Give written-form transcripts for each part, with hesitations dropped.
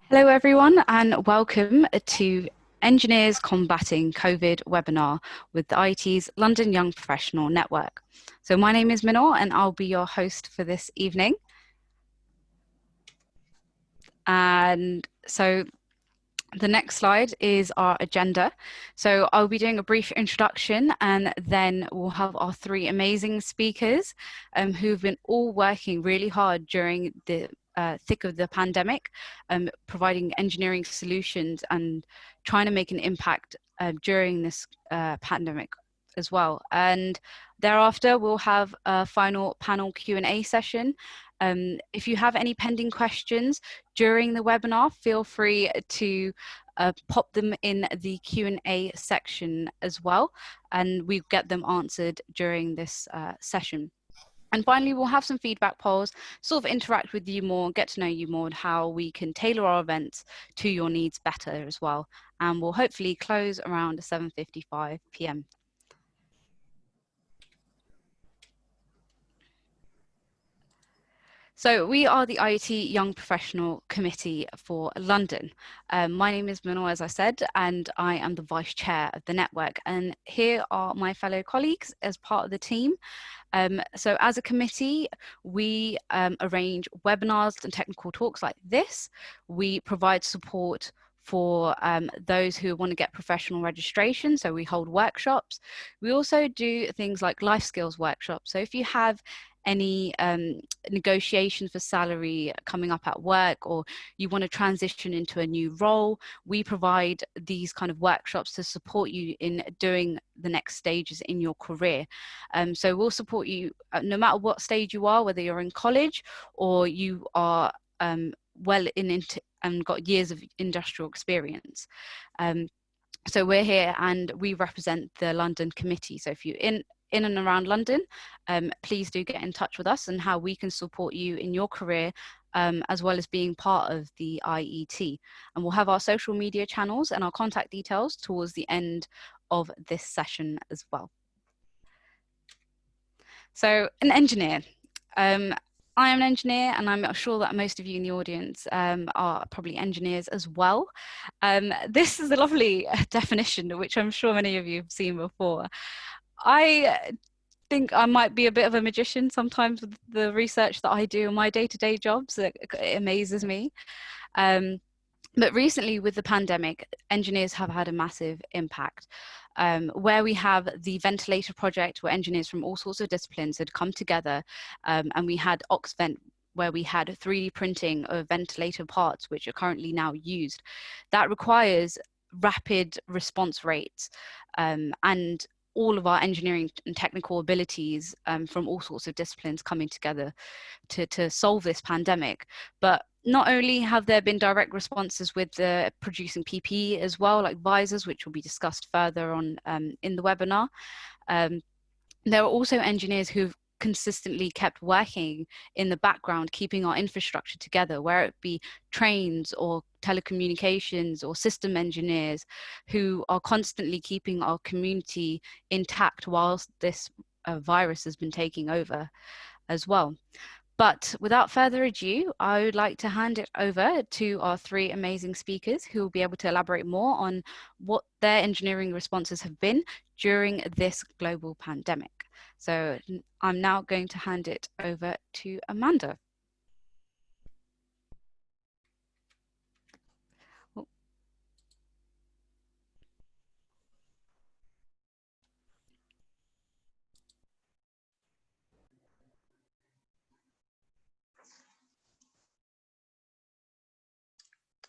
Hello everyone and welcome to Engineers Combating COVID webinar with the IET's London Young Professional Network. So my name is Minor and I'll be your host for this evening. And so the next slide is our agenda. So I'll be doing a brief introduction and then we'll have our three amazing speakers who've been all working really hard during the thick of the pandemic, providing engineering solutions and trying to make an impact during this pandemic as well. And thereafter, we'll have a final panel Q&A session. If you have any pending questions during the webinar, feel free to pop them in the Q&A section as well, and we get them answered during this session. And finally, we'll have some feedback polls, sort of interact with you more, get to know you more, and how we can tailor our events to your needs better as well. And we'll hopefully close around 7:55 p.m. So we are the IET Young Professional Committee for London. My name is Minor, as I said, and I am the Vice Chair of the network. And here are my fellow colleagues as part of the team. So as a committee, we arrange webinars and technical talks like this. We provide support for those who want to get professional registration. So we hold workshops. We also do things like life skills workshops. So if you have any negotiations for salary coming up at work, or you want to transition into a new role, we provide these kind of workshops to support you in doing the next stages in your career. So we'll support you no matter what stage you are, whether you're in college or you are well into and got years of industrial experience. So we're here and we represent the London committee. So if you're in and around London, please do get in touch with us and how we can support you in your career, as well as being part of the IET. And we'll have our social media channels and our contact details towards the end of this session as well. So an engineer. I am an engineer, and I'm sure that most of you in the audience are probably engineers as well. This is a lovely definition, which I'm sure many of you have seen before. I think I might be a bit of a magician sometimes with the research that I do in my day-to-day jobs. It amazes me. But recently with the pandemic, engineers have had a massive impact. Where we have the Ventilator project, where engineers from all sorts of disciplines had come together, and we had Oxvent, where we had 3D printing of ventilator parts, which are currently now used. That requires rapid response rates, and all of our engineering and technical abilities from all sorts of disciplines coming together to solve this pandemic. But not only have there been direct responses with the producing PPE as well, like visors, which will be discussed further on in the webinar. There are also engineers who've consistently kept working in the background, keeping our infrastructure together, where it be trains or telecommunications or system engineers who are constantly keeping our community intact whilst this virus has been taking over as well. But without further ado, I would like to hand it over to our three amazing speakers who will be able to elaborate more on what their engineering responses have been during this global pandemic. So I'm now going to hand it over to Amanda.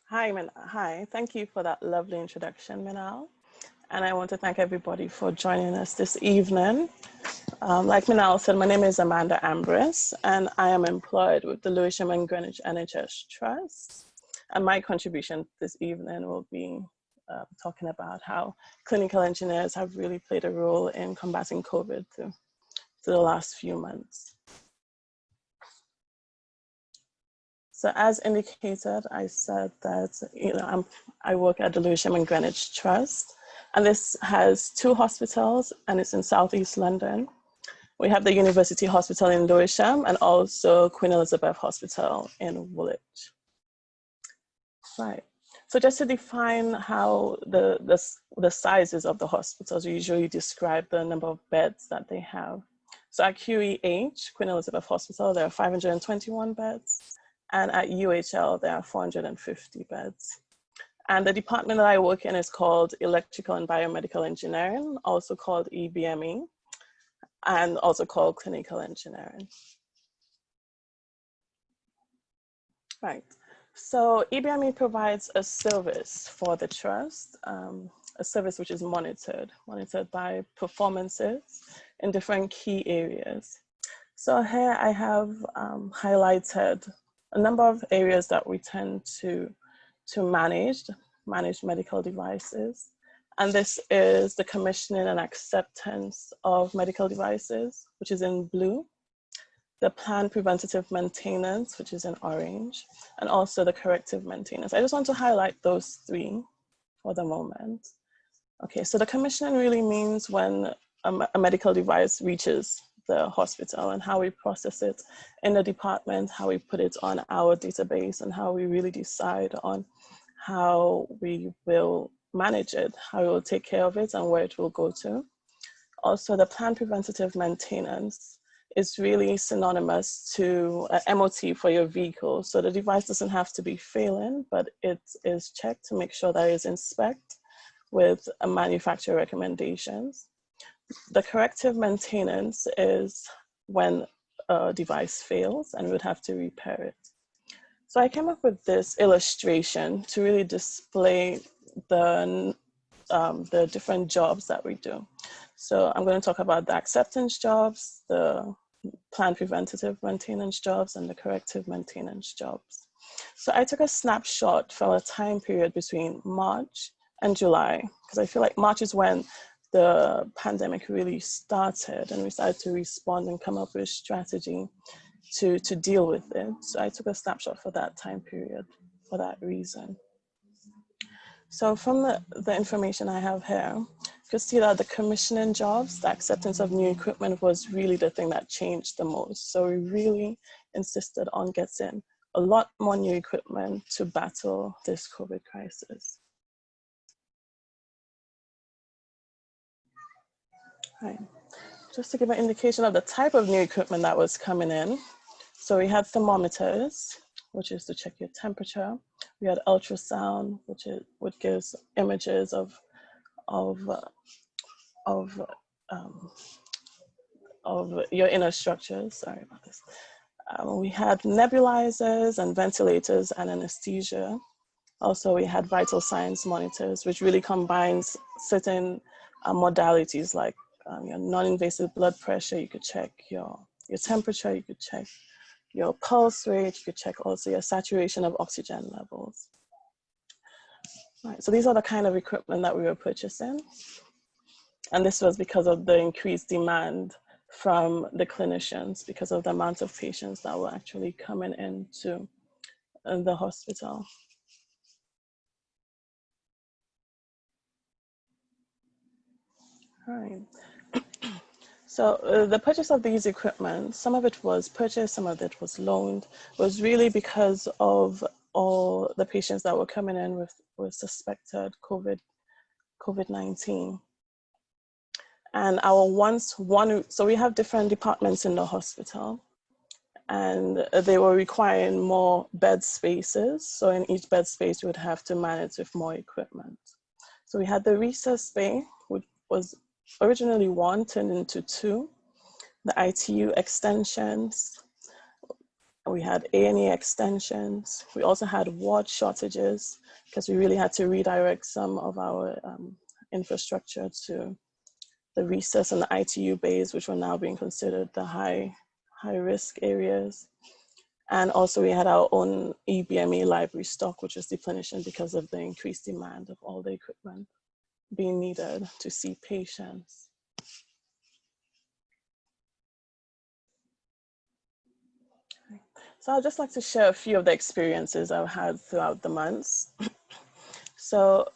Hi, thank you for that lovely introduction, Minal. And I want to thank everybody for joining us this evening. Like Minal said, my name is Amanda Ambrose, and I am employed with the Lewisham and Greenwich NHS Trust. And my contribution this evening will be talking about how clinical engineers have really played a role in combating COVID through the last few months. So as indicated, I said that I work at the Lewisham and Greenwich Trust, and this has 2 hospitals, and it's in Southeast London. We have the University Hospital in Lewisham and also Queen Elizabeth Hospital in Woolwich. Right. So just to define how the sizes of the hospitals, we usually describe the number of beds that they have. So at QEH, Queen Elizabeth Hospital, there are 521 beds, and at UHL, there are 450 beds. And the department that I work in is called Electrical and Biomedical Engineering, also called EBME, and also called Clinical Engineering. Right. So EBME provides a service for the trust, a service which is monitored by performances in different key areas. So here I have highlighted a number of areas that we tend to manage medical devices. And this is the commissioning and acceptance of medical devices, which is in blue, the planned preventative maintenance, which is in orange, and also the corrective maintenance. I just want to highlight those three for the moment. Okay, so the commissioning really means when a medical device reaches the hospital and how we process it in the department, how we put it on our database, and how we really decide on how we will manage it, how we will take care of it, and where it will go to. Also, the planned preventative maintenance is really synonymous to MOT for your vehicle. So the device doesn't have to be failing, but it is checked to make sure that it is inspected with manufacturer recommendations. The corrective maintenance is when a device fails and we would have to repair it. So I came up with this illustration to really display the different jobs that we do. So I'm going to talk about the acceptance jobs, the planned preventative maintenance jobs, and the corrective maintenance jobs. So I took a snapshot from a time period between March and July, because I feel like March is when the pandemic really started and we started to respond and come up with strategy to deal with it. So I took a snapshot for that time period for that reason. So from the information I have here, you can see that the commissioning jobs, the acceptance of new equipment was really the thing that changed the most. So we really insisted on getting a lot more new equipment to battle this COVID crisis. Right. Just to give an indication of the type of new equipment that was coming in. So we had thermometers, which is to check your temperature. We had ultrasound, which gives images of your inner structures. Sorry about this. We had nebulizers and ventilators and anesthesia. Also, we had vital signs monitors, which really combines certain modalities like your non-invasive blood pressure. You could check your temperature. You could check your pulse rate. You could check also your saturation of oxygen levels. Right, so these are the kind of equipment that we were purchasing. And this was because of the increased demand from the clinicians because of the amount of patients that were actually coming into the hospital. All right. So the purchase of these equipment, some of it was purchased, some of it was loaned, was really because of all the patients that were coming in with suspected COVID-19. And so we have different departments in the hospital, and they were requiring more bed spaces. So in each bed space, we would have to manage with more equipment. So we had the resus bay, which was originally one, turned into two, the ITU extensions, we had A&E extensions. We also had ward shortages because we really had to redirect some of our infrastructure to the resus and the ITU bays, which were now being considered the high risk areas. And also we had our own EBME library stock, which was replenishing because of the increased demand of all the equipment being needed to see patients. So I'd just like to share a few of the experiences I've had throughout the months. So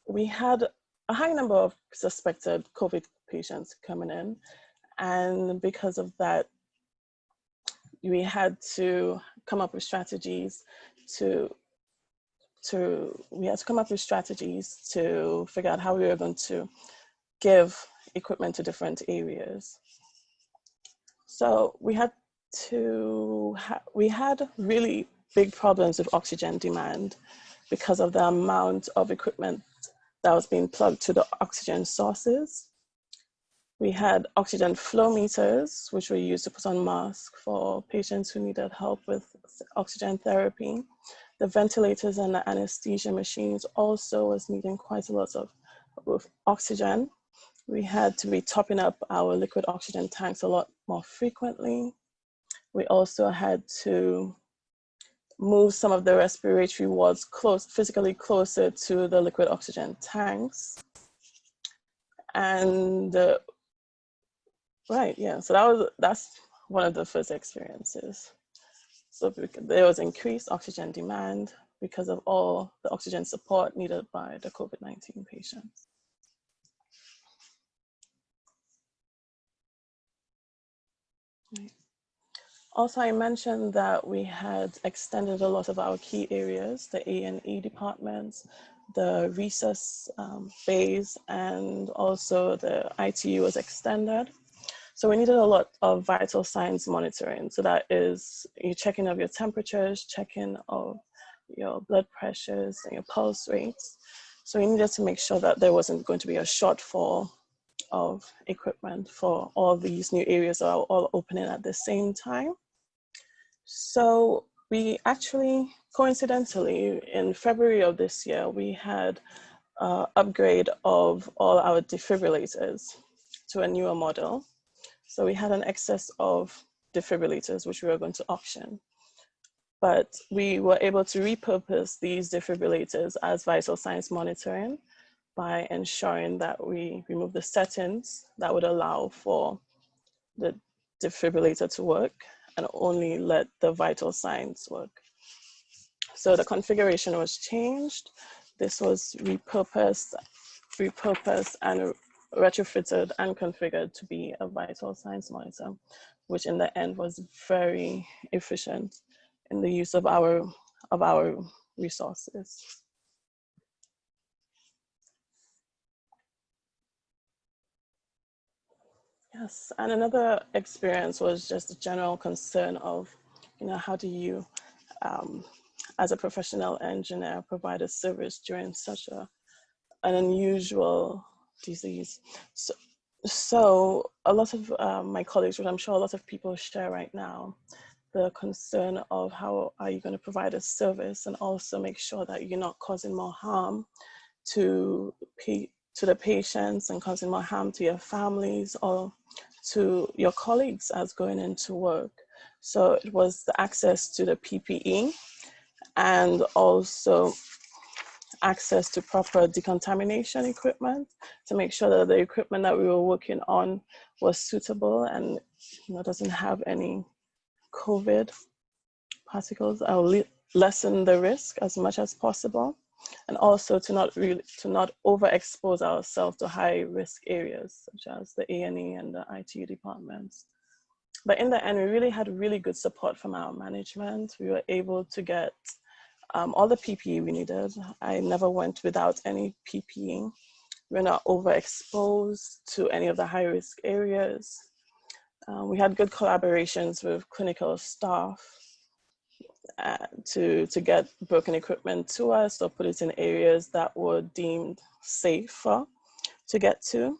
we had a high number of suspected COVID patients coming in. And because of that, we had to come up with strategies to we had to come up with strategies to figure out how we were going to give equipment to different areas. So we had really big problems with oxygen demand because of the amount of equipment that was being plugged to the oxygen sources. We had oxygen flow meters, which were used to put on masks for patients who needed help with oxygen therapy. The ventilators and the anesthesia machines also was needing quite a lot of oxygen. We had to be topping up our liquid oxygen tanks a lot more frequently. We also had to move some of the respiratory wards physically closer to the liquid oxygen tanks. And so that's one of the first experiences. So there was increased oxygen demand because of all the oxygen support needed by the COVID-19 patients. Also, I mentioned that we had extended a lot of our key areas, the A&E departments, the resus bays, and also the ITU was extended. So we needed a lot of vital signs monitoring. So that is you checking of your temperatures, checking of your blood pressures and your pulse rates. So we needed to make sure that there wasn't going to be a shortfall of equipment for all these new areas that are all opening at the same time. So we actually, coincidentally, in February of this year, we had upgrade of all our defibrillators to a newer model. So we had an excess of defibrillators, which we were going to auction. But we were able to repurpose these defibrillators as vital signs monitoring by ensuring that we remove the settings that would allow for the defibrillator to work and only let the vital signs work. So the configuration was changed. This was repurposed and retrofitted and configured to be a vital signs monitor, which in the end was very efficient in the use of our resources. Yes, and another experience was just the general concern of, how do you, as a professional engineer, provide a service during such an unusual disease. So a lot of my colleagues, which I'm sure a lot of people share right now, the concern of how are you going to provide a service and also make sure that you're not causing more harm to the patients and causing more harm to your families or to your colleagues as going into work. So it was the access to the PPE and also access to proper decontamination equipment to make sure that the equipment that we were working on was suitable and doesn't have any COVID particles. I'll lessen the risk as much as possible, and also to not overexpose ourselves to high risk areas such as the A&E and the ITU departments. But in the end, we really had really good support from our management. We were able to get all the PPE we needed. I never went without any PPE. We're not overexposed to any of the high risk areas. We had good collaborations with clinical staff to get broken equipment to us or put it in areas that were deemed safer to get to.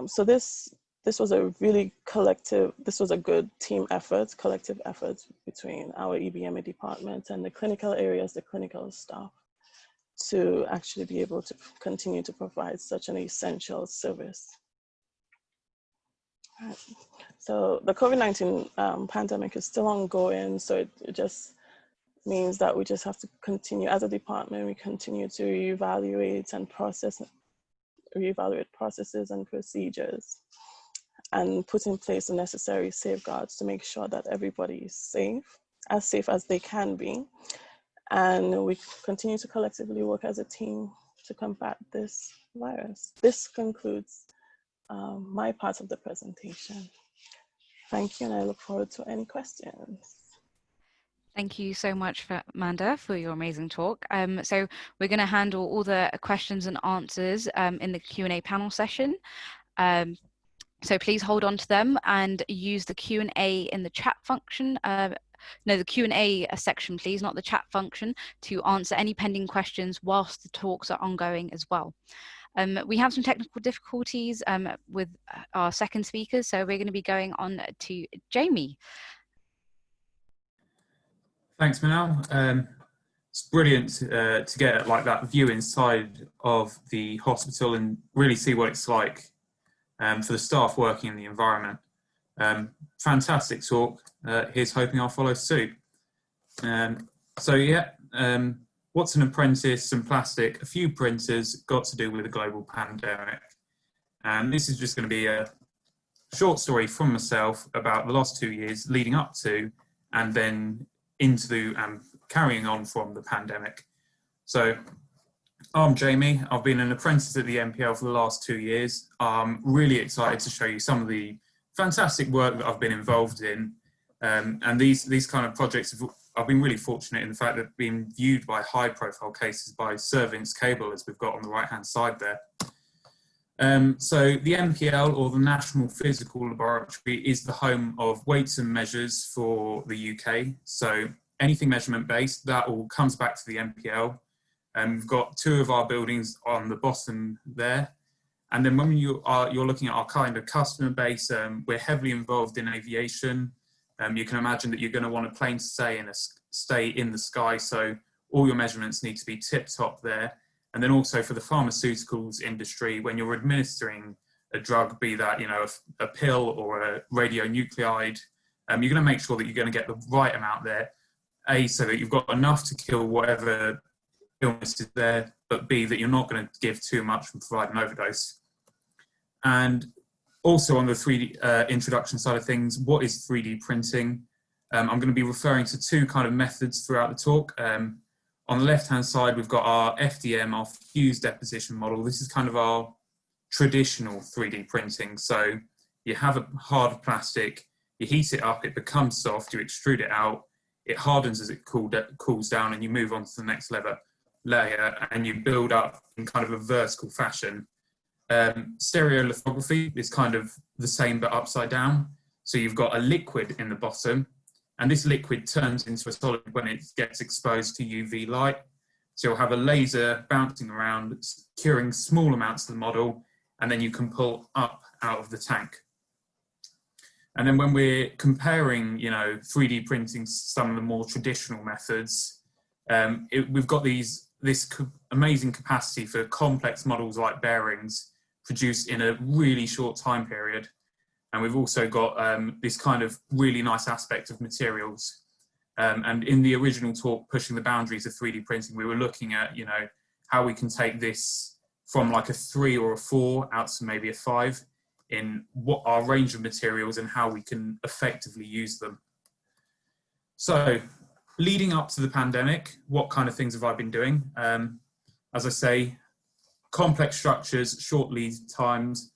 So this was a really this was a good team effort, collective effort between our EBMA department and the clinical areas, the clinical staff, to actually be able to continue to provide such an essential service. Right. So the COVID-19 pandemic is still ongoing, so it just means that we just have to continue, as a department, we continue to reevaluate processes and procedures and put in place the necessary safeguards to make sure that everybody is safe as they can be. And we continue to collectively work as a team to combat this virus. This concludes my part of the presentation. Thank you, and I look forward to any questions. Thank you so much, Amanda, for your amazing talk. So we're going to handle all the questions and answers in the Q&A panel session. So please hold on to them and use the Q&A in the chat function. No, the Q&A section, please, not the chat function, to answer any pending questions whilst the talks are ongoing as well. We have some technical difficulties with our second speakers, so we're going to be going on to Jamie. Thanks, Manal. It's brilliant to get like that view inside of the hospital and really see what it's like for the staff working in the environment. Fantastic talk. Here's hoping I'll follow suit. So yeah, what's an apprentice and plastic? A few printers got to do with a global pandemic. And this is just going to be a short story from myself about the last 2 years leading up to and then into and carrying on from the pandemic. So I'm Jamie. I've been an apprentice at the NPL for the last 2 years. I'm really excited to show you some of the fantastic work that I've been involved in. And these kind of projects, I've been really fortunate in the fact that they've been viewed by high profile cases by Servience Cable, as we've got on the right hand side there. So the NPL, or the National Physical Laboratory, is the home of weights and measures for the UK. So anything measurement based, that all comes back to the NPL. We've got 2 of our buildings on the bottom there. And then when you're looking at our kind of customer base, we're heavily involved in aviation. You can imagine that you're going to want a plane to stay in the sky, so all your measurements need to be tip top there. And then also for the pharmaceuticals industry, when you're administering a drug, be that a pill or a radionuclide, you're going to make sure that you're going to get the right amount there. A, so that you've got enough to kill whatever illness is there, but B, that you're not going to give too much and provide an overdose. And also on the 3D introduction side of things, what is 3D printing? I'm going to be referring to 2 kind of methods throughout the talk. On the left-hand side, we've got our FDM, our fused deposition model. This is kind of our traditional 3D printing. So you have a hard plastic, you heat it up, it becomes soft, you extrude it out, it hardens as it cools down, and you move on to the next layer, and you build up in kind of a vertical fashion. Stereolithography is kind of the same but upside down. So you've got a liquid in the bottom, and this liquid turns into a solid when it gets exposed to UV light. So you'll have a laser bouncing around, curing small amounts of the model, and then you can pull up out of the tank. And then when we're comparing, 3D printing some of the more traditional methods, we've got this amazing capacity for complex models like bearings produced in a really short time period. And we've also got this kind of really nice aspect of materials. And in the original talk, Pushing the Boundaries of 3D Printing, we were looking at, how we can take this from like a 3 or a 4 out to maybe a 5 in what our range of materials and how we can effectively use them. So leading up to the pandemic, what kind of things have I been doing? As I say, complex structures, short lead times.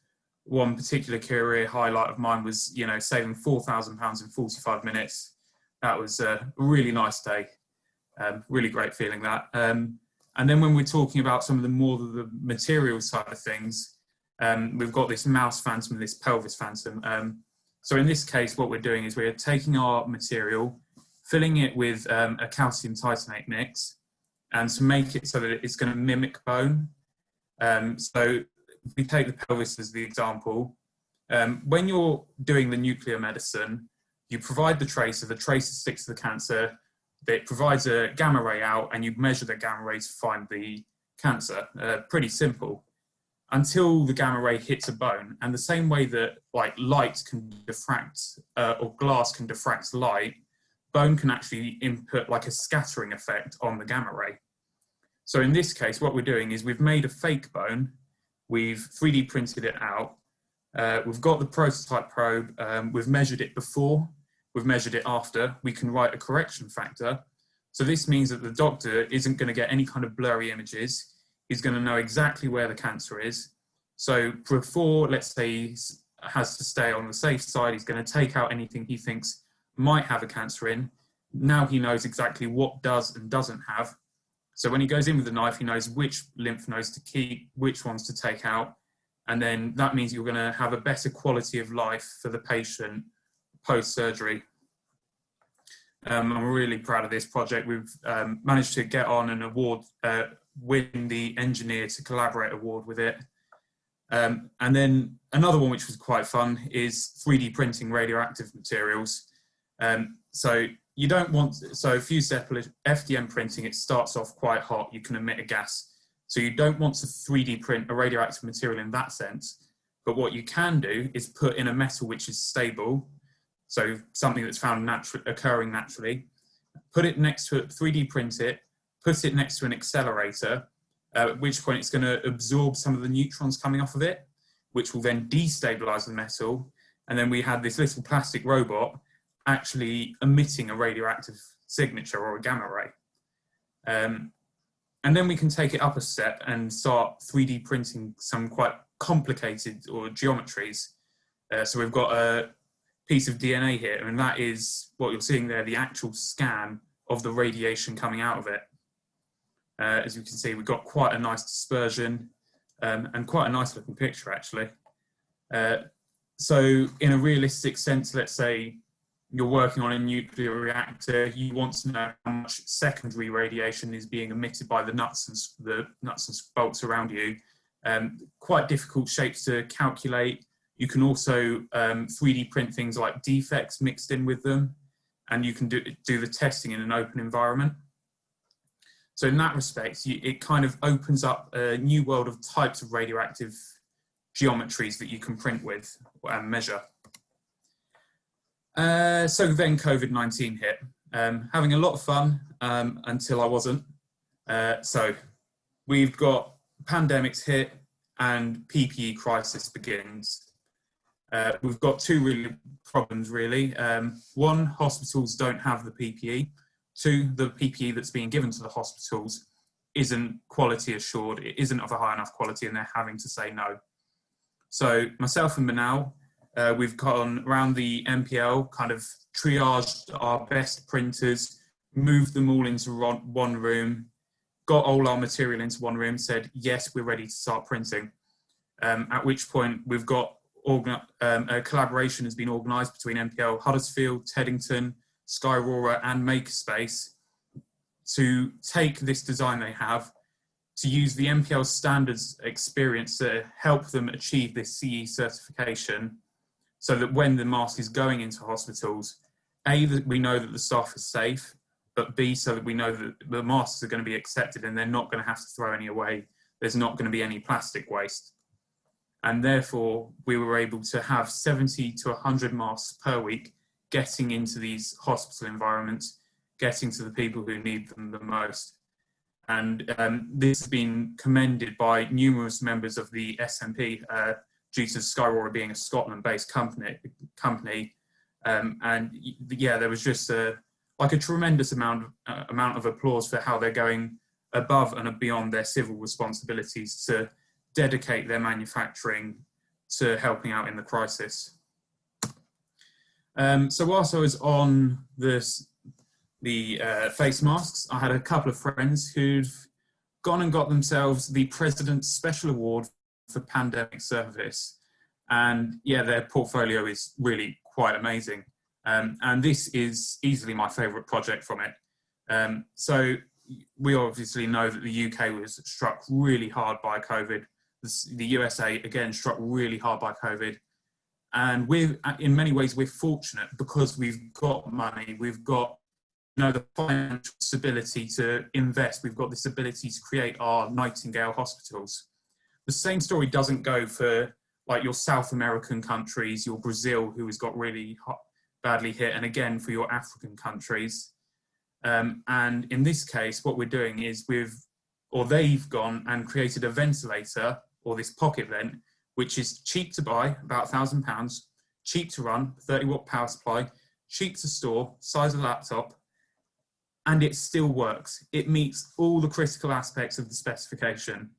One particular career highlight of mine was, saving £4,000 in 45 minutes. That was a really nice day. Really great feeling that. And then when we're talking about some of the material side of things, we've got this mouse phantom, this pelvis phantom. So in this case, what we're doing is we're taking our material, filling it with a calcium titanate mix, and to make it so that it's going to mimic bone. So if we take the pelvis as the example, when you're doing the nuclear medicine, you provide the tracer sticks to the cancer, it provides a gamma ray out, and you measure the gamma ray to find the cancer. Pretty simple. Until the gamma ray hits a bone. And the same way that light can diffract, or glass can diffract light, bone can actually input like a scattering effect on the gamma ray. So in this case, what we're doing is we've made a fake bone, we've 3D printed it out, we've got the prototype probe, we've measured it before, we've measured it after, we can write a correction factor. So this means that the doctor isn't going to get any kind of blurry images, he's going to know exactly where the cancer is. So before, let's say he has to stay on the safe side, he's going to take out anything he thinks might have a cancer in, now he knows exactly what does and doesn't have. So when he goes in with the knife, he knows which lymph nodes to keep, which ones to take out. And then that means you're going to have a better quality of life for the patient post-surgery. I'm really proud of this project. We've managed to get on an award, win the Engineer to Collaborate award with it. And then another one which was quite fun is 3D printing radioactive materials. So you don't want, so fused FDM printing, it starts off quite hot, you can emit a gas. So you don't want to 3D print a radioactive material in that sense, but what you can do is put in a metal which is stable, so something that's found occurring naturally, put it next to it, 3D print it, put it next to an accelerator, at which point it's going to absorb some of the neutrons coming off of it, which will then destabilize the metal. And then we had this little plastic robot actually emitting a radioactive signature or a gamma ray. And then we can take it up a step and start 3D printing some quite complicated or geometries. So we've got a piece of DNA here, and that is what you're seeing there, the actual scan of the radiation coming out of it. As you can see, we've got quite a nice dispersion and quite a nice looking picture actually. So in a realistic sense, let's say you're working on a nuclear reactor, you want to know how much secondary radiation is being emitted by the nuts and bolts around you. Quite difficult shapes to calculate. You can also 3D print things like defects mixed in with them, and you can do the testing in an open environment. So in that respect, it kind of opens up a new world of types of radioactive geometries that you can print with and measure. So then COVID-19 hit. Having a lot of fun until I wasn't. So we've got pandemics hit and PPE crisis begins. We've got two problems really. One, hospitals don't have the PPE. Two, the PPE that's being given to the hospitals isn't quality assured. It isn't of a high enough quality and they're having to say no. So myself and Manal, we've gone around the MPL, kind of triaged our best printers, moved them all into one room, got all our material into one room, said, yes, we're ready to start printing. At which point we've got a collaboration has been organised between MPL, Huddersfield, Teddington, Sky Aurora and Makerspace to take this design they have, to use the MPL standards experience to help them achieve this CE certification, so that when the mask is going into hospitals, A, that we know that the staff is safe, but B, so that we know that the masks are going to be accepted and they're not going to have to throw any away. There's not going to be any plastic waste. And therefore, we were able to have 70 to 100 masks per week getting into these hospital environments, getting to the people who need them the most. And this has been commended by numerous members of the SNP, due to Sky Aurora being a Scotland-based company. And yeah, there was just a tremendous amount of applause for how they're going above and beyond their civil responsibilities to dedicate their manufacturing to helping out in the crisis. So whilst I was on the face masks, I had a couple of friends who've gone and got themselves the President's Special Award for Pandemic Service. And yeah, their portfolio is really quite amazing. And this is easily my favourite project from it. So we obviously know that the UK was struck really hard by COVID. The USA, again, struck really hard by COVID. And in many ways, we're fortunate because we've got money, we've got the financial stability to invest, we've got this ability to create our Nightingale hospitals. The same story doesn't go for like your South American countries, your Brazil, who has got really badly hit, and again for your African countries. And in this case, what we're doing is they've gone and created a ventilator, or this pocket vent, which is cheap to buy, about £1,000, cheap to run, 30-watt power supply, cheap to store, size of laptop, and it still works. It meets all the critical aspects of the specification,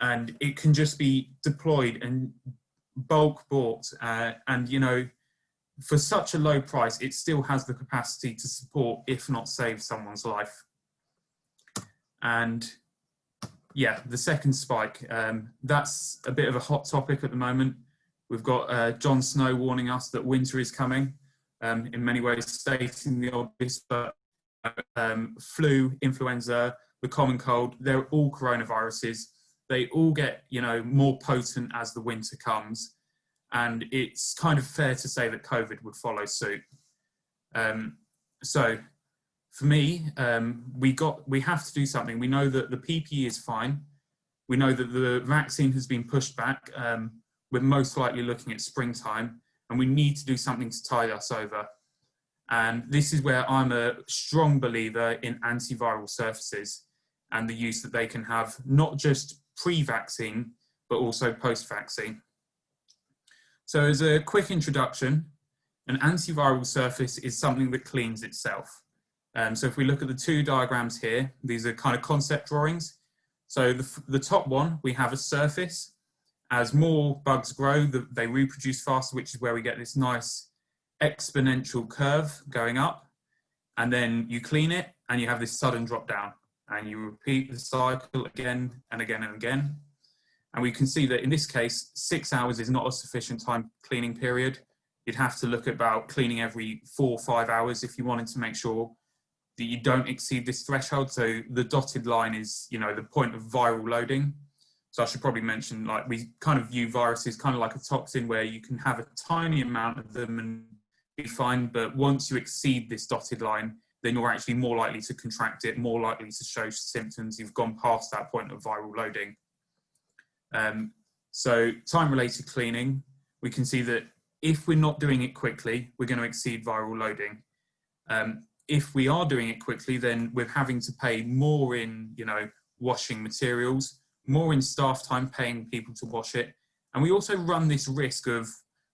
and it can just be deployed and bulk bought. And for such a low price, it still has the capacity to support, if not save, someone's life. And yeah, the second spike, that's a bit of a hot topic at the moment. We've got Jon Snow warning us that winter is coming, in many ways stating the obvious, but flu, influenza, the common cold, they're all coronaviruses. They all get, you know, more potent as the winter comes. And it's kind of fair to say that COVID would follow suit. So for me, we have to do something. We know that the PPE is fine. We know that the vaccine has been pushed back. We're most likely looking at springtime, and we need to do something to tide us over. And this is where I'm a strong believer in antiviral surfaces and the use that they can have, not just pre-vaccine, but also post-vaccine. So as a quick introduction, an antiviral surface is something that cleans itself. So if we look at the two diagrams here, these are kind of concept drawings. So the top one, we have a surface. As more bugs grow, they reproduce faster, which is where we get this nice exponential curve going up. And then you clean it and you have this sudden drop down. And you repeat the cycle again and again and again. And we can see that in this case, 6 hours is not a sufficient time cleaning period. You'd have to look at about cleaning every 4 or 5 hours if you wanted to make sure that you don't exceed this threshold. So the dotted line is, you know, the point of viral loading. So I should probably mention, like, we kind of view viruses kind of like a toxin where you can have a tiny amount of them and be fine. But once you exceed this dotted line, then you're actually more likely to contract it, more likely to show symptoms. You've gone past that point of viral loading. So time-related cleaning, we can see that if we're not doing it quickly, we're going to exceed viral loading. If we are doing it quickly, then we're having to pay more in, you know, washing materials, more in staff time paying people to wash it. And we also run this risk of,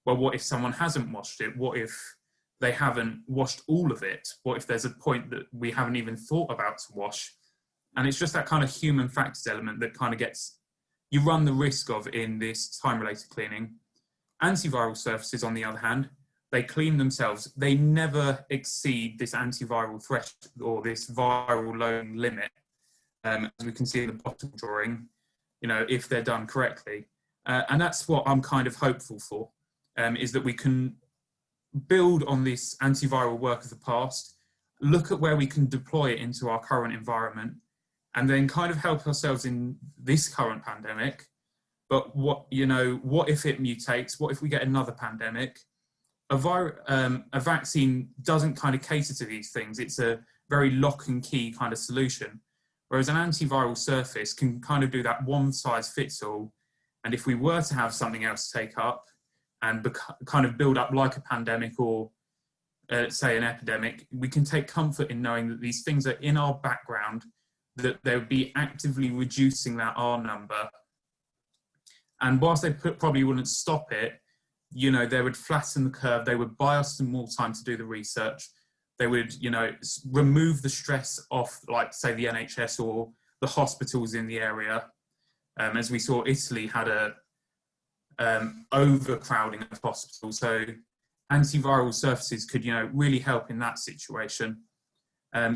well, what if someone hasn't washed it? What if they haven't washed all of it? What if there's a point that we haven't even thought about to wash? And it's just that kind of human factors element that kind of gets, you run the risk of in this time-related cleaning. Antiviral surfaces, on the other hand, they clean themselves. They never exceed this antiviral threshold or this viral loading limit, as we can see in the bottom drawing, you know, if they're done correctly. And that's what I'm kind of hopeful for, is that we can build on this antiviral work of the past, look at where we can deploy it into our current environment, and then kind of help ourselves in this current pandemic. But what, you know, what if it mutates? What if we get another pandemic? A vaccine doesn't kind of cater to these things. It's a very lock and key kind of solution. Whereas an antiviral surface can kind of do that one size fits all. And if we were to have something else take up and kind of build up like a pandemic or say an epidemic, we can take comfort in knowing that these things are in our background, that they would be actively reducing that R number. And whilst they probably wouldn't stop it, you know, they would flatten the curve. They would buy us some more time to do the research. They would, you know, remove the stress off, like, say, the NHS or the hospitals in the area. As we saw, Italy had a overcrowding of hospitals. So antiviral surfaces could, you know, really help in that situation.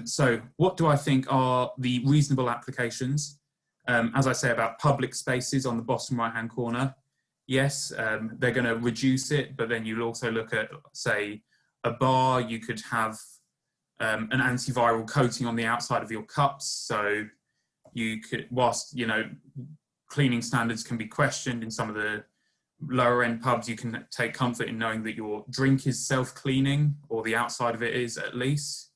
So what do I think are the reasonable applications? As I say about public spaces on the bottom right-hand corner, yes, they're going to reduce it, but then you'll also look at, say, a bar. You could have an antiviral coating on the outside of your cups. So you could, whilst, you know, cleaning standards can be questioned in some of the lower end pubs, you can take comfort in knowing that your drink is self-cleaning, or the outside of it is at least.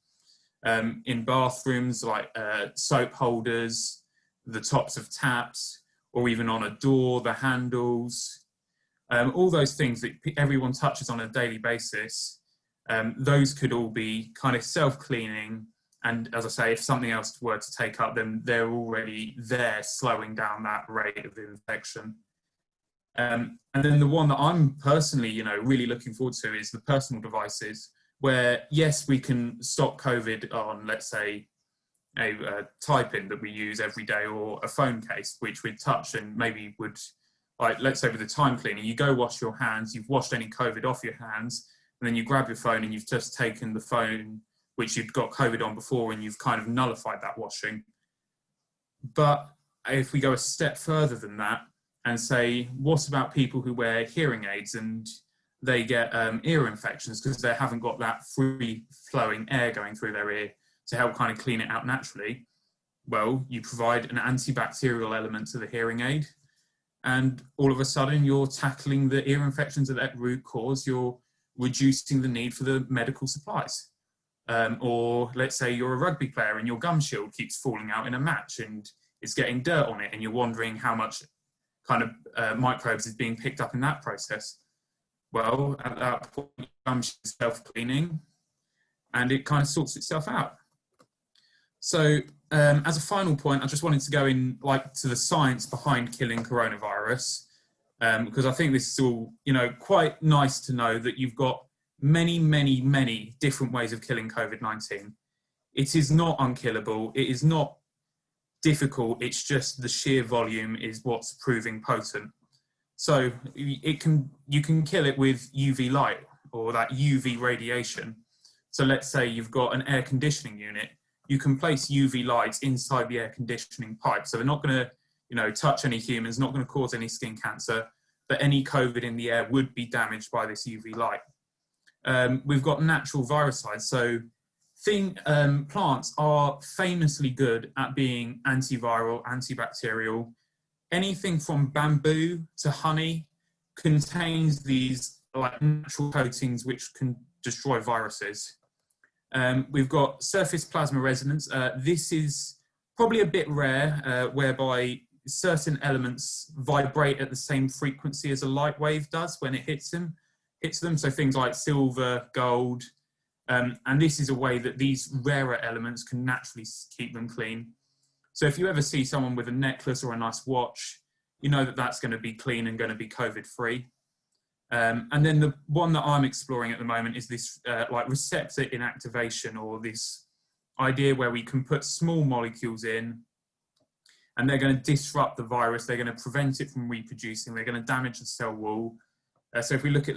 In bathrooms, like soap holders, the tops of taps, or even on a door, the handles, all those things that everyone touches on a daily basis, those could all be kind of self-cleaning. And as I say, if something else were to take up, then they're already there, slowing down that rate of infection. And then the one that I'm personally, you know, really looking forward to is the personal devices, where, yes, we can stop COVID on, let's say, a type-in that we use every day, or a phone case, which we'd touch and maybe would, like, let's say with the time cleaning, you go wash your hands, you've washed any COVID off your hands, and then you grab your phone and you've just taken the phone which you'd got COVID on before, and you've kind of nullified that washing. But if we go a step further than that and say, what about people who wear hearing aids and they get ear infections because they haven't got that free flowing air going through their ear to help kind of clean it out naturally? Well, you provide an antibacterial element to the hearing aid, and all of a sudden you're tackling the ear infections at that root cause. You're reducing the need for the medical supplies. Or let's say you're a rugby player and your gum shield keeps falling out in a match and it's getting dirt on it, and you're wondering how much kind of microbes is being picked up in that process. Well, at that point, gum shield is self-cleaning and it kind of sorts itself out. So as a final point, I just wanted to go in to the science behind killing coronavirus, because I think this is all, quite nice to know that you've got many, many, many different ways of killing COVID-19. It is not unkillable. It is not difficult. It's just the sheer volume is what's proving potent. So you can kill it with UV light or that UV radiation. So let's say you've got an air conditioning unit. You can place UV lights inside the air conditioning pipe. So they're not going to, touch any humans, not going to cause any skin cancer, but any COVID in the air would be damaged by this UV light. We've got natural viricides. So plants are famously good at being antiviral, antibacterial. Anything from bamboo to honey contains these natural coatings which can destroy viruses. We've got surface plasma resonance. This is probably a bit rare, whereby certain elements vibrate at the same frequency as a light wave does when it hits them. So things like silver, gold, and this is a way that these rarer elements can naturally keep them clean. So if you ever see someone with a necklace or a nice watch, you know that that's going to be clean and going to be COVID-free. And then the one that I'm exploring at the moment is this receptor inactivation, or this idea where we can put small molecules in and they're going to disrupt the virus. They're going to prevent it from reproducing. They're going to damage the cell wall. So if we look at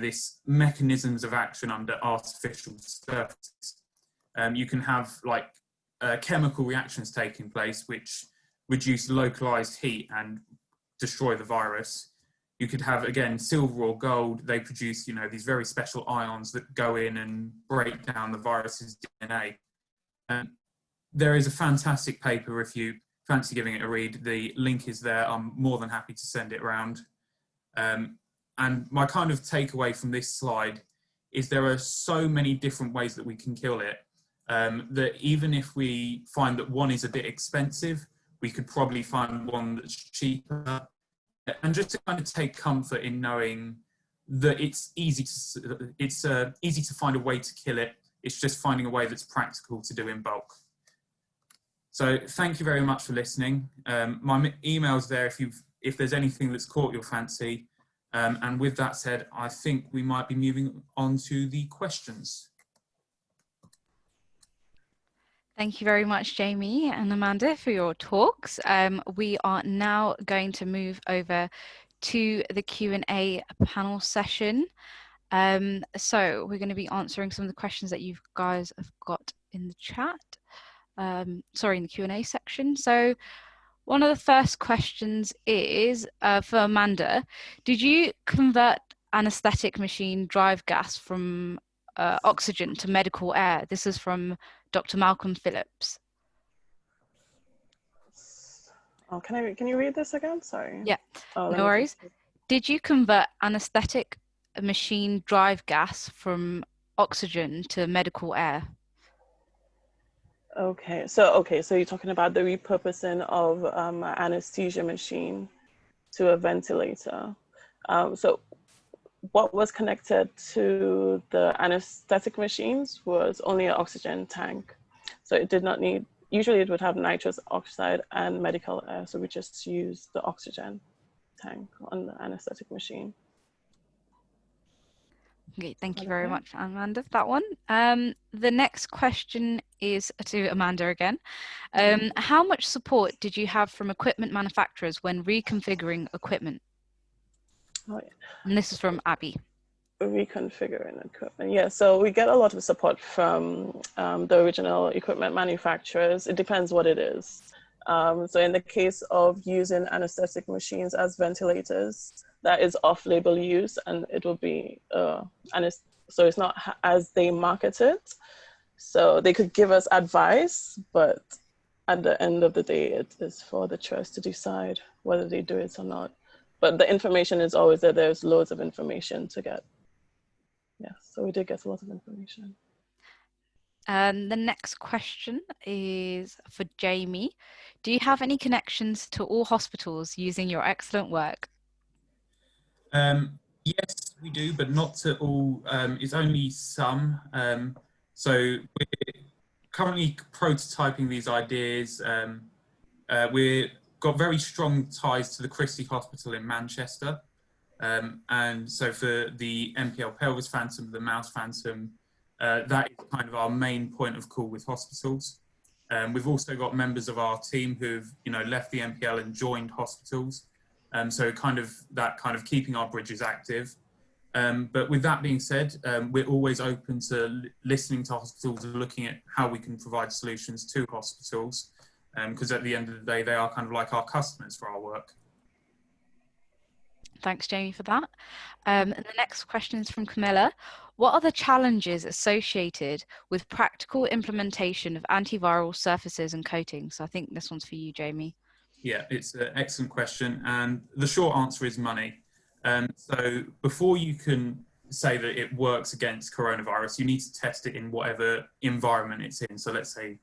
this mechanisms of action under artificial surfaces, you can have chemical reactions taking place which reduce localized heat and destroy the virus. You could have, again, silver or gold. They produce, these very special ions that go in and break down the virus's DNA. There is a fantastic paper if you fancy giving it a read. The link is there. I'm more than happy to send it around. And my kind of takeaway from this slide is there are so many different ways that we can kill it, that even if we find that one is a bit expensive, we could probably find one that's cheaper. And just to kind of take comfort in knowing that it's easy to find a way to kill it. It's just finding a way that's practical to do in bulk. So thank you very much for listening. My email's there if there's anything that's caught your fancy. And with that said, I think we might be moving on to the questions. Thank you very much, Jamie and Amanda, for your talks. We are now going to move over to the Q&A panel session. So we're going to be answering some of the questions that you guys have got in the chat. In the Q&A section. So one of the first questions is for Amanda. Did you convert anesthetic machine drive gas from oxygen to medical air? This is from Dr. Malcolm Phillips. Oh, can you read this again? Sorry. Yeah, no worries. Did you convert anesthetic machine drive gas from oxygen to medical air? Okay, so you're talking about the repurposing of an anesthesia machine to a ventilator. So what was connected to the anesthetic machines was only an oxygen tank. So it did not need, usually it would have nitrous oxide and medical air. So we just use the oxygen tank on the anesthetic machine. Okay, thank you very much, Amanda, for that one. The next question is to Amanda again. How much support did you have from equipment manufacturers when reconfiguring equipment? Oh, yeah. And this is from Abby. Reconfiguring equipment. Yeah, so we get a lot of support from the original equipment manufacturers. It depends what it is. So in the case of using anesthetic machines as ventilators, that is off-label use, and it will be, so it's not as they market it. So they could give us advice, but at the end of the day, it is for the trust to decide whether they do it or not. But the information is always there. There's loads of information to get. Yeah, so we did get a lot of information. The next question is for Jamie. Do you have any connections to all hospitals using your excellent work? Yes, we do, but not to all. It's only some. So we're currently prototyping these ideas. We've got very strong ties to the Christie Hospital in Manchester. And so for the MPL Pelvis Phantom, the Mouse Phantom, that is kind of our main point of call with hospitals. We've also got members of our team who've, left the MPL and joined hospitals. So kind of keeping our bridges active. But with that being said, we're always open to listening to hospitals and looking at how we can provide solutions to hospitals. Because at the end of the day, they are kind of like our customers for our work. Thanks, Jamie, for that. And the next question is from Camilla. What are the challenges associated with practical implementation of antiviral surfaces and coatings? So I think this one's for you, Jamie. Yeah, it's an excellent question. And the short answer is money. So before you can say that it works against coronavirus, you need to test it in whatever environment it's in. So let's say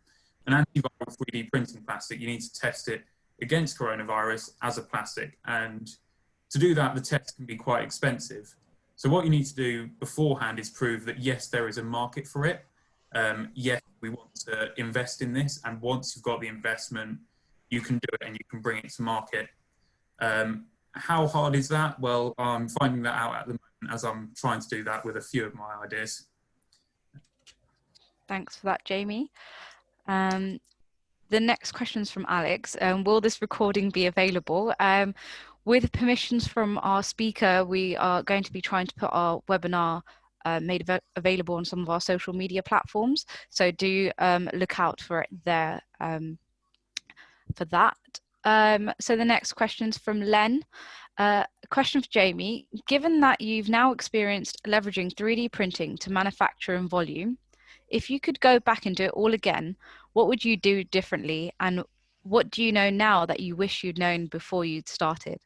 an antiviral 3D printing plastic, you need to test it against coronavirus as a plastic. And to do that, the test can be quite expensive. So what you need to do beforehand is prove that, yes, there is a market for it. Yes, we want to invest in this. And once you've got the investment, you can do it and you can bring it to market. How hard is that? Well, I'm finding that out at the moment as I'm trying to do that with a few of my ideas. Thanks for that, Jamie. The next question is from Alex. Will this recording be available? With permissions from our speaker, we are going to be trying to put our webinar made available on some of our social media platforms. So do look out for it there for that. So the next question is from Len. Question for Jamie. Given that you've now experienced leveraging 3D printing to manufacture in volume, if you could go back and do it all again, what would you do differently? And what do you know now that you wish you'd known before you'd started?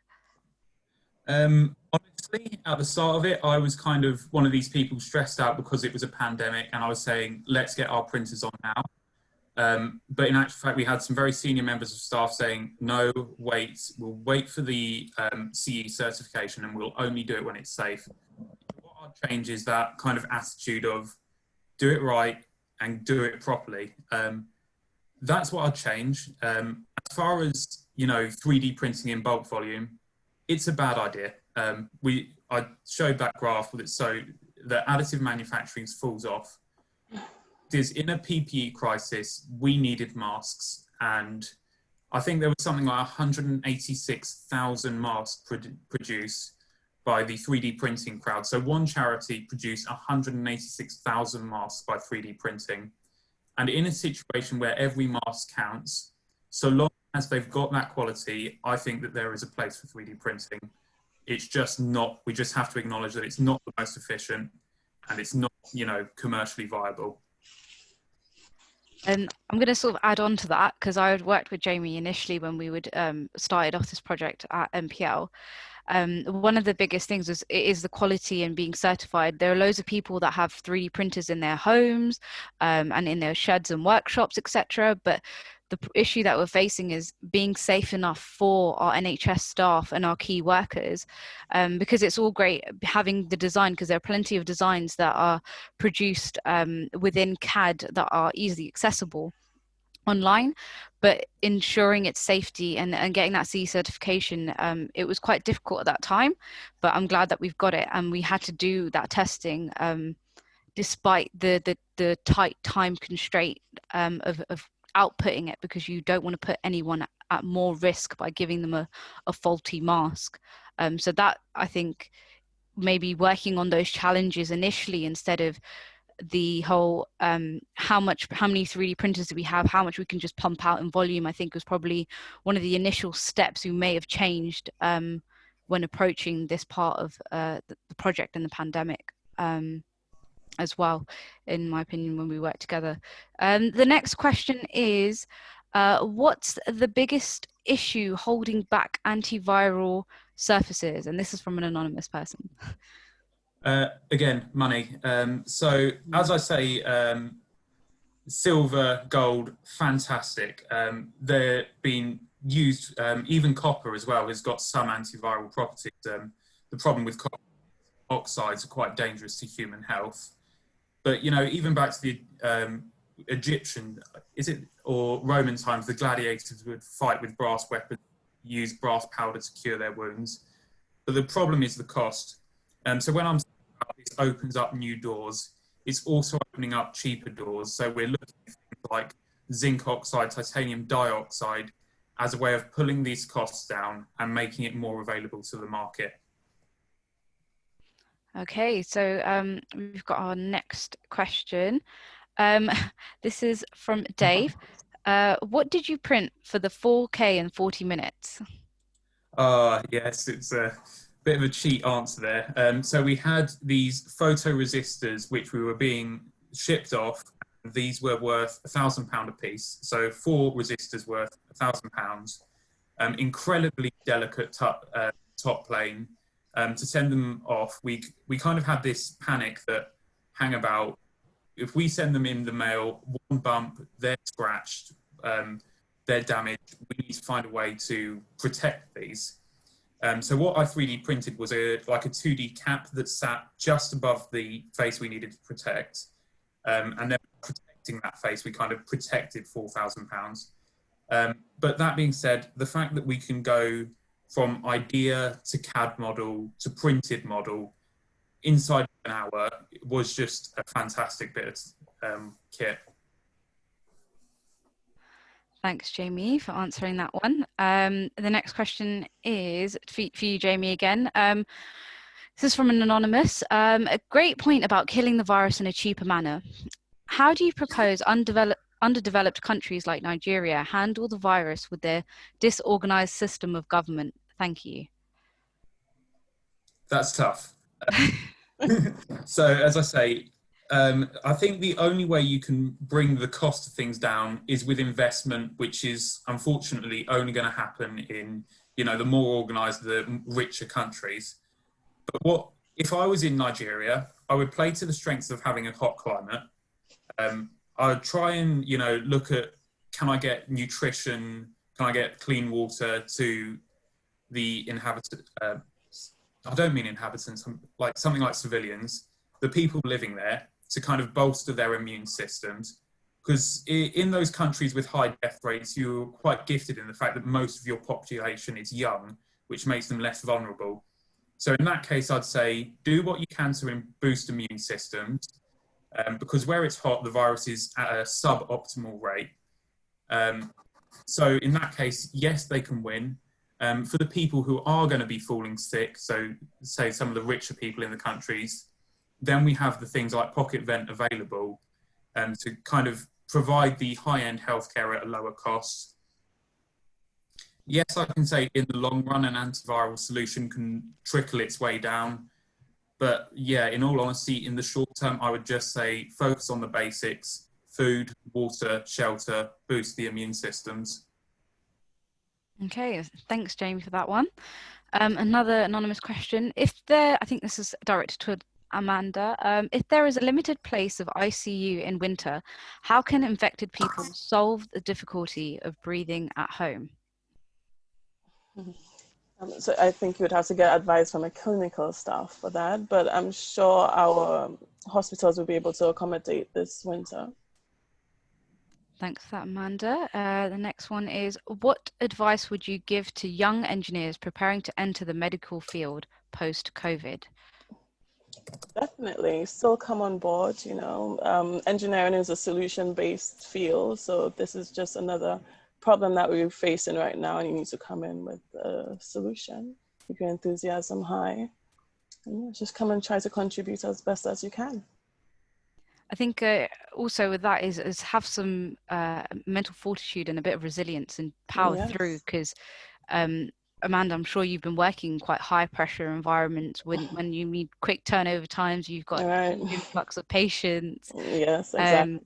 Honestly, at the start of it, I was kind of one of these people stressed out because it was a pandemic, and I was saying, let's get our printers on now. But in actual fact, we had some very senior members of staff saying, no, wait, we'll wait for the CE certification and we'll only do it when it's safe. What I'd change is that kind of attitude of do it right and do it properly. That's what I'd change. As far as, 3D printing in bulk volume, it's a bad idea. I showed that graph with it, so the additive manufacturing falls off. Because in a PPE crisis, we needed masks, and I think there was something like 186,000 masks produced by the 3D printing crowd. So one charity produced 186,000 masks by 3D printing. And in a situation where every mask counts, so long as they've got that quality, I think that there is a place for 3D printing. It's just not, we just have to acknowledge that it's not the most efficient and it's not, commercially viable. And I'm going to sort of add on to that because I had worked with Jamie initially when we would started off this project at MPL. One of the biggest things is the quality and being certified. There are loads of people that have 3D printers in their homes and in their sheds and workshops, etc. But the issue that we're facing is being safe enough for our NHS staff and our key workers, because it's all great having the design, because there are plenty of designs that are produced within CAD that are easily accessible online, but ensuring its safety and getting that CE certification, it was quite difficult at that time, but I'm glad that we've got it, and we had to do that testing despite the tight time constraint of outputting it, because you don't want to put anyone at more risk by giving them a faulty mask. So that, I think, maybe working on those challenges initially instead of the whole how many 3D printers do we have, how much we can just pump out in volume, I think was probably one of the initial steps we may have changed when approaching this part of the project in the pandemic as well, in my opinion, when we work together. The next question is, what's the biggest issue holding back antiviral surfaces? And this is from an anonymous person. Again, money. So as I say, silver, gold, fantastic. They're being used, even copper as well has got some antiviral properties. The problem with copper oxides are quite dangerous to human health. But, you know, even back to the Egyptian, or Roman times, the gladiators would fight with brass weapons, use brass powder to cure their wounds. But the problem is the cost. So when I'm saying about this opens up new doors, it's also opening up cheaper doors. So we're looking at things like zinc oxide, titanium dioxide, as a way of pulling these costs down and making it more available to the market. Okay, so we've got our next question. This is from Dave. What did you print for the 4K in 40 minutes? Yes, it's a bit of a cheat answer there. So we had these photoresistors which we were being shipped off. These were worth £1,000 a piece. So 4 resistors worth £1,000. Incredibly delicate top plane. To send them off, we kind of had this panic that hang about. If we send them in the mail, one bump, they're scratched, they're damaged. We need to find a way to protect these. So what I 3D printed was like a 2D cap that sat just above the face we needed to protect. And then protecting that face, we kind of protected £4,000. But that being said, the fact that we can go from idea to CAD model to printed model inside an hour was just a fantastic bit of kit. Thanks, Jamie, for answering that one. The next question is for you, Jamie, again. This is from an anonymous. A great point about killing the virus in a cheaper manner. How do you propose underdeveloped countries like Nigeria handle the virus with their disorganized system of government? Thank you. That's tough. So as I say, I think the only way you can bring the cost of things down is with investment, which is unfortunately only going to happen in, you know, the more organized, the richer countries. But if I was in Nigeria, I would play to the strengths of having a hot climate. I would try and, you know, look at, can I get nutrition? Can I get clean water to the inhabitants? I don't mean inhabitants, like something like civilians, the people living there, to kind of bolster their immune systems. Because in those countries with high death rates, you're quite gifted in the fact that most of your population is young, which makes them less vulnerable. So in that case, I'd say do what you can to boost immune systems, because where it's hot, the virus is at a suboptimal rate. So in that case, yes, they can win. For the people who are going to be falling sick, so say some of the richer people in the countries, then we have the things like Pocket Vent available to kind of provide the high-end healthcare at a lower cost. Yes, I can say in the long run, an antiviral solution can trickle its way down. But yeah, in all honesty, in the short term, I would just say focus on the basics: food, water, shelter, boost the immune systems. Okay, thanks, Jamie, for that one. Another anonymous question. I think this is directed to Amanda. If there is a limited place of ICU in winter, how can infected people solve the difficulty of breathing at home? So I think you would have to get advice from a clinical staff for that, but I'm sure our hospitals will be able to accommodate this winter. Thanks for that, Amanda. The next one is, what advice would you give to young engineers preparing to enter the medical field post-COVID? Definitely, still come on board, you know. Engineering is a solution-based field, so this is just another problem that we're facing right now, and you need to come in with a solution. Keep your enthusiasm high. And yeah, just come and try to contribute as best as you can. I think also with that is have some mental fortitude and a bit of resilience and power through, Yes. because Amanda, I'm sure you've been working in quite high pressure environments when you need quick turnover times, you've got All right. huge influx of patients. Yes, exactly.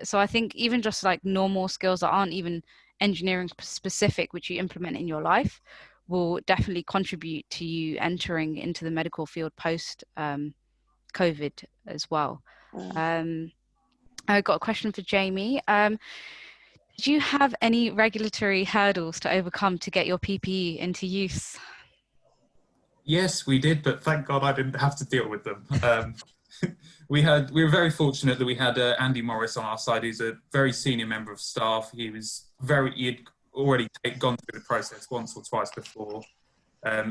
So I think even just like normal skills that aren't even engineering specific, which you implement in your life, will definitely contribute to you entering into the medical field post COVID as well. I got a question for Jamie. Did you have any regulatory hurdles to overcome to get your PPE into use? Yes, we did, but thank God I didn't have to deal with them. We were very fortunate that we had Andy Morris on our side, who's a very senior member of staff. He had already gone through the process once or twice before,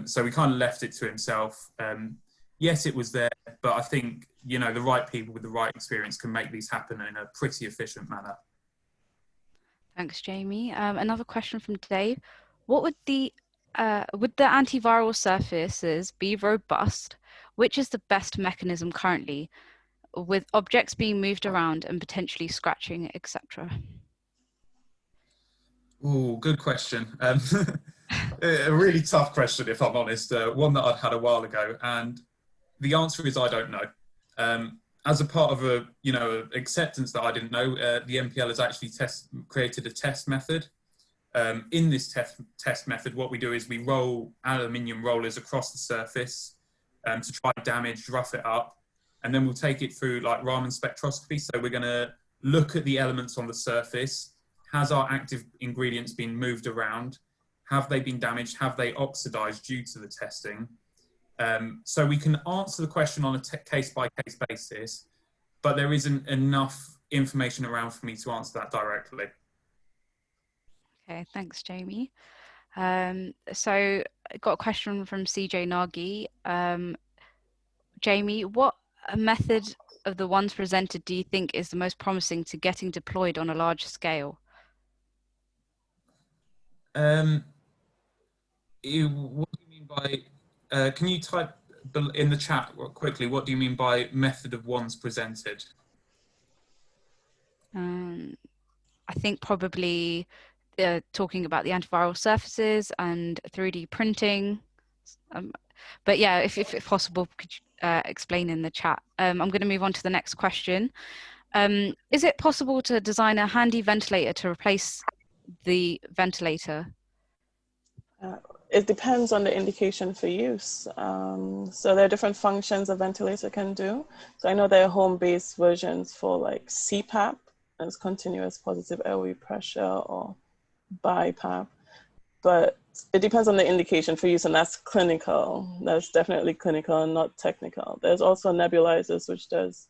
so we kind of left it to himself. Yes, it was there, but I think, you know, the right people with the right experience can make these happen in a pretty efficient manner. Thanks, Jamie. Another question from Dave. What would the antiviral surfaces be robust? Which is the best mechanism currently, with objects being moved around and potentially scratching, etc.? Oh, good question. A really tough question, if I'm honest. One that I'd had a while ago, and the answer is I don't know. As a part of a acceptance that I didn't know, the MPL has actually created a test method. In this test method, what we do is we roll aluminium rollers across the surface to try and damage, rough it up, and then we'll take it through like Raman spectroscopy. So we're going to look at the elements on the surface. Has our active ingredients been moved around? Have they been damaged? Have they oxidized due to the testing? So we can answer the question on a case-by-case basis, but there isn't enough information around for me to answer that directly. Okay, thanks, Jamie. So I got a question from CJ Nagy. Jamie, what method of the ones presented do you think is the most promising to getting deployed on a large scale? What do you mean by, can you type in the chat quickly, what do you mean by method of ones presented? I think probably talking about the antiviral surfaces and 3D printing. But yeah, if possible, could you explain in the chat? I'm going to move on to the next question. Is it possible to design a handy ventilator to replace the ventilator? It depends on the indication for use. So there are different functions a ventilator can do. So I know there are home-based versions for like CPAP, as continuous positive airway pressure, or BiPAP, but it depends on the indication for use, and that's clinical. That's definitely clinical and not technical. There's also nebulizers, which does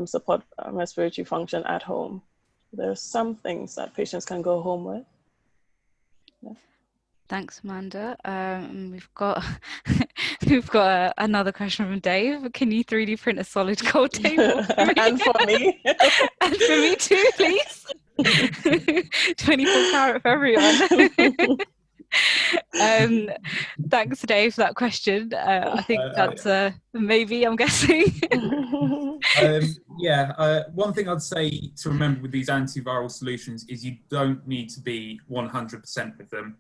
support respiratory function at home. There's some things that patients can go home with. Yeah. Thanks, Amanda. We've got another question from Dave. Can you 3D print a solid gold table for me? And for me. And for me too, please. 24 karat for everyone. Thanks, Dave, for that question. I think that's maybe, I'm guessing. One thing I'd say to remember with these antiviral solutions is you don't need to be 100% with them.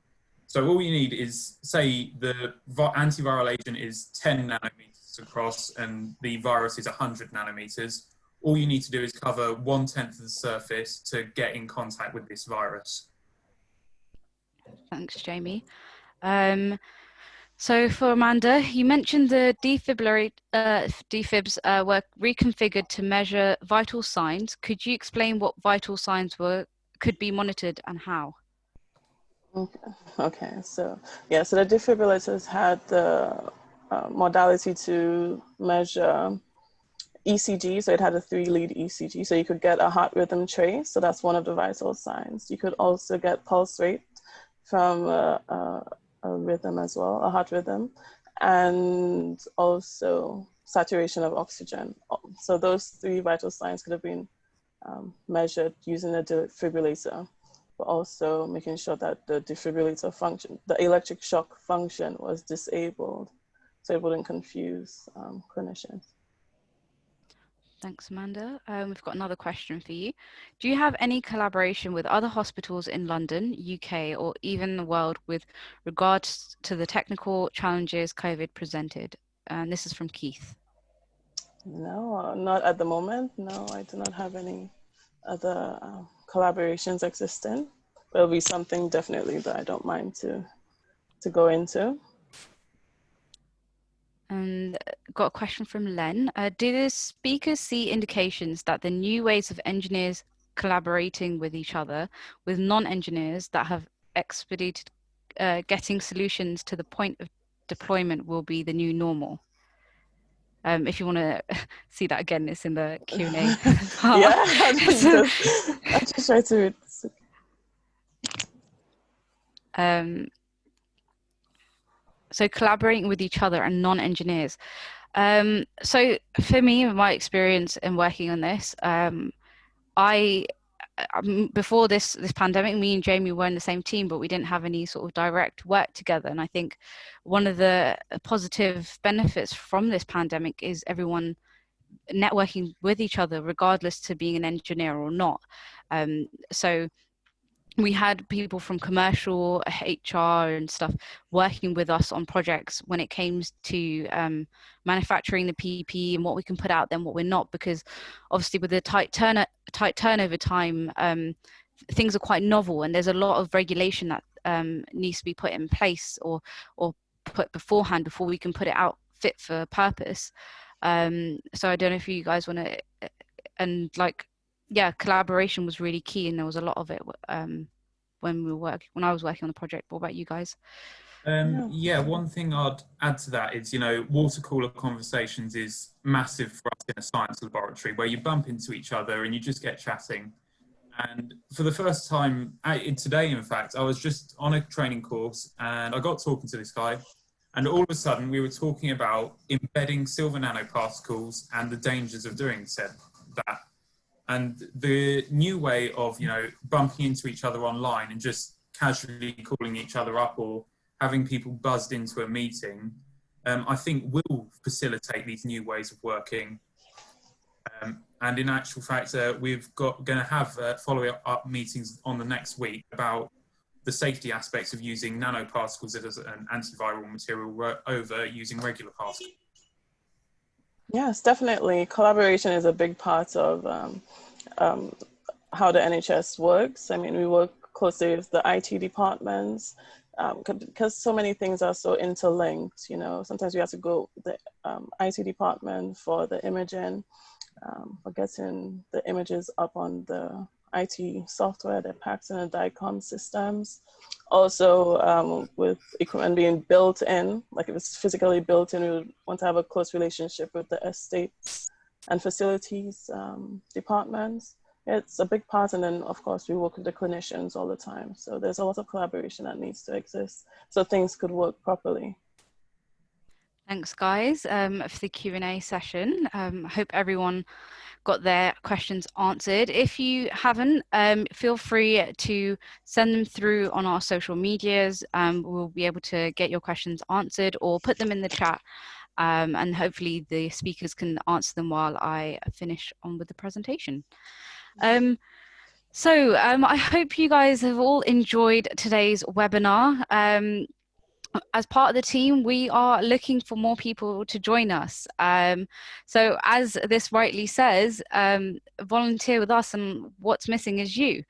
So all you need is, say the antiviral agent is 10 nanometers across and the virus is 100 nanometers. All you need to do is cover 1/10 of the surface to get in contact with this virus. Thanks, Jamie. So for Amanda, you mentioned the defibs were reconfigured to measure vital signs. Could you explain what vital signs could be monitored and how? Okay, so yeah, so the defibrillators had the modality to measure ECG, so it had a 3-lead ECG, so you could get a heart rhythm trace, so that's one of the vital signs. You could also get pulse rate from a rhythm as well, a heart rhythm, and also saturation of oxygen. So those 3 vital signs could have been measured using a defibrillator, but also making sure that the defibrillator function, the electric shock function, was disabled. so it wouldn't confuse clinicians. Thanks, Amanda. We've got another question for you. Do you have any collaboration with other hospitals in London, UK, or even the world with regards to the technical challenges COVID presented? And this is from Keith. No, not at the moment. No, I do not have any other collaborations existing. But it'll be something definitely that I don't mind to go into. And got a question from Len. Do the speakers see indications that the new ways of engineers collaborating with each other, with non-engineers that have expedited getting solutions to the point of deployment will be the new normal? If you want to see that again, it's in the Q&A part. Yeah, I just try to read. So collaborating with each other and non-engineers. So for me, in my experience in working on this, before this pandemic, me and Jamie were in the same team, but we didn't have any sort of direct work together. And I think one of the positive benefits from this pandemic is everyone networking with each other, regardless to being an engineer or not. So we had people from commercial, HR and stuff working with us on projects when it came to manufacturing the PPE and what we can put out then what we're not, because obviously with the tight turnover time, things are quite novel and there's a lot of regulation that needs to be put in place or put beforehand before we can put it out fit for purpose. So I don't know if you guys want to, and like, yeah, collaboration was really key, and there was a lot of it when I was working on the project. What about you guys? Yeah, one thing I'd add to that is, water cooler conversations is massive for us in a science laboratory, where you bump into each other and you just get chatting. And for the first time today, in fact, I was just on a training course and I got talking to this guy, and all of a sudden we were talking about embedding silver nanoparticles and the dangers of doing that. And the new way of, bumping into each other online and just casually calling each other up or having people buzzed into a meeting, I think will facilitate these new ways of working. And in actual fact, we've going to have follow-up meetings on the next week about the safety aspects of using nanoparticles as an antiviral material over using regular particles. Yes, definitely. Collaboration is a big part of how the NHS works. I mean, we work closely with the IT departments because so many things are so interlinked. Sometimes we have to go the IT department for the imaging, for getting the images up on the IT software, the PACS and the DICOM systems. Also, with equipment being built in, like if it's physically built in, we would want to have a close relationship with the estates and facilities departments. It's a big part, and then of course we work with the clinicians all the time. So there's a lot of collaboration that needs to exist so things could work properly. Thanks, guys, for the Q&A session. I hope everyone got their questions answered. If you haven't, feel free to send them through on our social medias. We'll be able to get your questions answered or put them in the chat, and hopefully the speakers can answer them while I finish on with the presentation. So I hope you guys have all enjoyed today's webinar. As part of the team, we are looking for more people to join us. So as this rightly says, volunteer with us, and what's missing is you.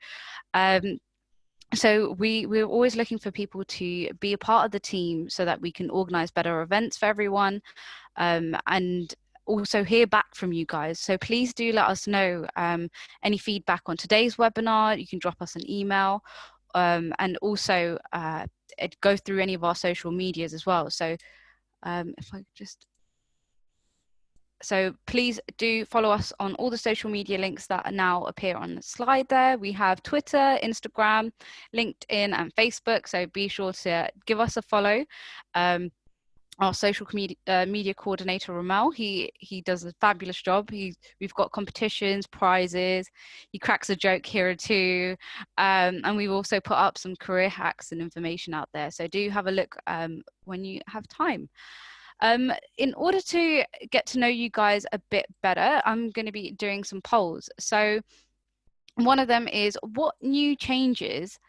So we're always looking for people to be a part of the team so that we can organize better events for everyone, and also hear back from you guys. So please do let us know any feedback on today's webinar. You can drop us an email, and also go through any of our social medias as well. So if I just, so please do follow us on all the social media links that now appear on the slide there. We have Twitter, Instagram, LinkedIn and Facebook. So be sure to give us a follow. Our social media coordinator, Ramel, he does a fabulous job. We've got competitions, prizes, he cracks a joke here or two, and we've also put up some career hacks and information out there. So do have a look when you have time. In order to get to know you guys a bit better, I'm going to be doing some polls. So one of them is, what new changes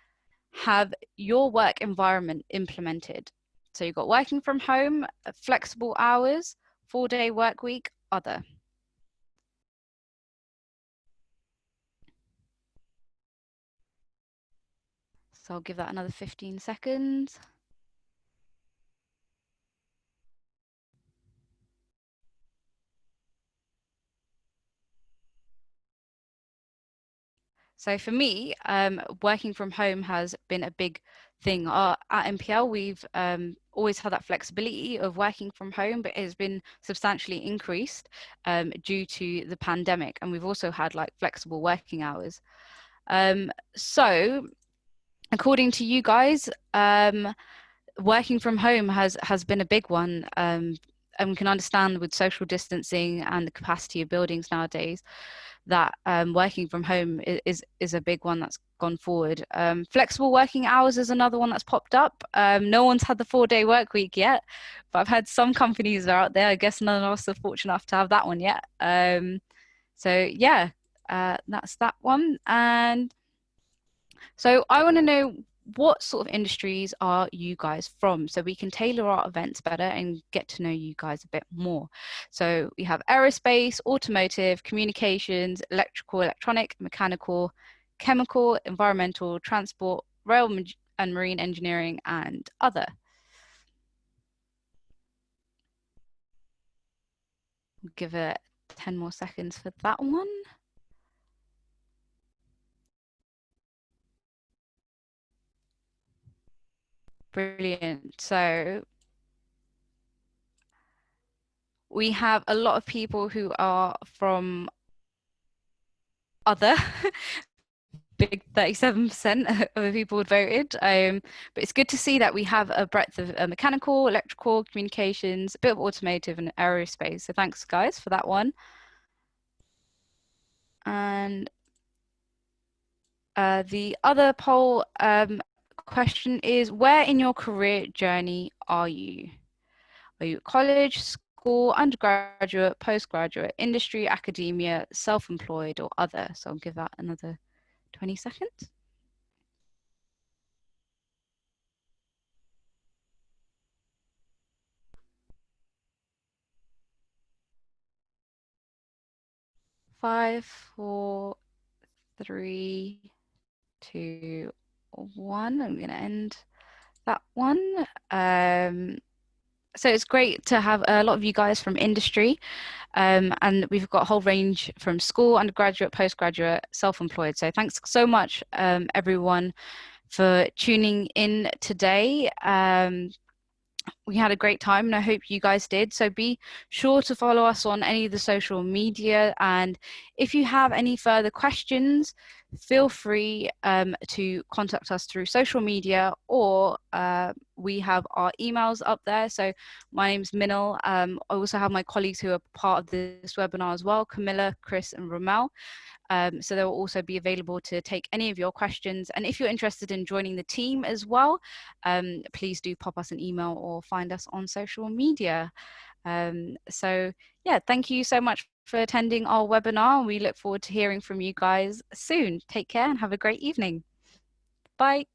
have your work environment implemented? So you've got working from home, flexible hours, 4-day work week, other. So I'll give that another 15 seconds. So for me, working from home has been a big thing. At MPL, we've always had that flexibility of working from home, but it has been substantially increased due to the pandemic. And we've also had like flexible working hours. So according to you guys, working from home has been a big one. And we can understand with social distancing and the capacity of buildings nowadays that working from home is a big one that's gone forward. Flexible working hours is another one that's popped up. No one's had the 4-day work week yet, but I've had some companies that are out there. I guess none of us are fortunate enough to have that one yet. So yeah, that's that one. And so I want to know, what sort of industries are you guys from, so we can tailor our events better and get to know you guys a bit more. So we have aerospace, automotive, communications, electrical, electronic, mechanical, chemical, environmental, transport, rail and marine engineering, and other. We'll give it 10 more seconds for that one. Brilliant. So we have a lot of people who are from other. Big 37% of the people voted. But it's good to see that we have a breadth of mechanical, electrical, communications, a bit of automotive and aerospace. So thanks guys for that one. And the other poll question is, where in your career journey are you? Are you at college, school, undergraduate, postgraduate, industry, academia, self-employed, or other? So I'll give that another 20 seconds. Five, 4, 3, 2, 1. I'm going to end that one. So it's great to have a lot of you guys from industry, and we've got a whole range from school, undergraduate, postgraduate, self-employed. So thanks so much, everyone, for tuning in today. We had a great time and I hope you guys did. So be sure to follow us on any of the social media, and if you have any further questions, feel free to contact us through social media, or we have our emails up there. So my name's Minal. I also have my colleagues who are part of this webinar as well, Camilla, Chris and Ramel. So they will also be available to take any of your questions. And if you're interested in joining the team as well, please do pop us an email or find us on social media. So yeah, thank you so much for attending our webinar. We look forward to hearing from you guys soon. Take care and have a great evening. Bye.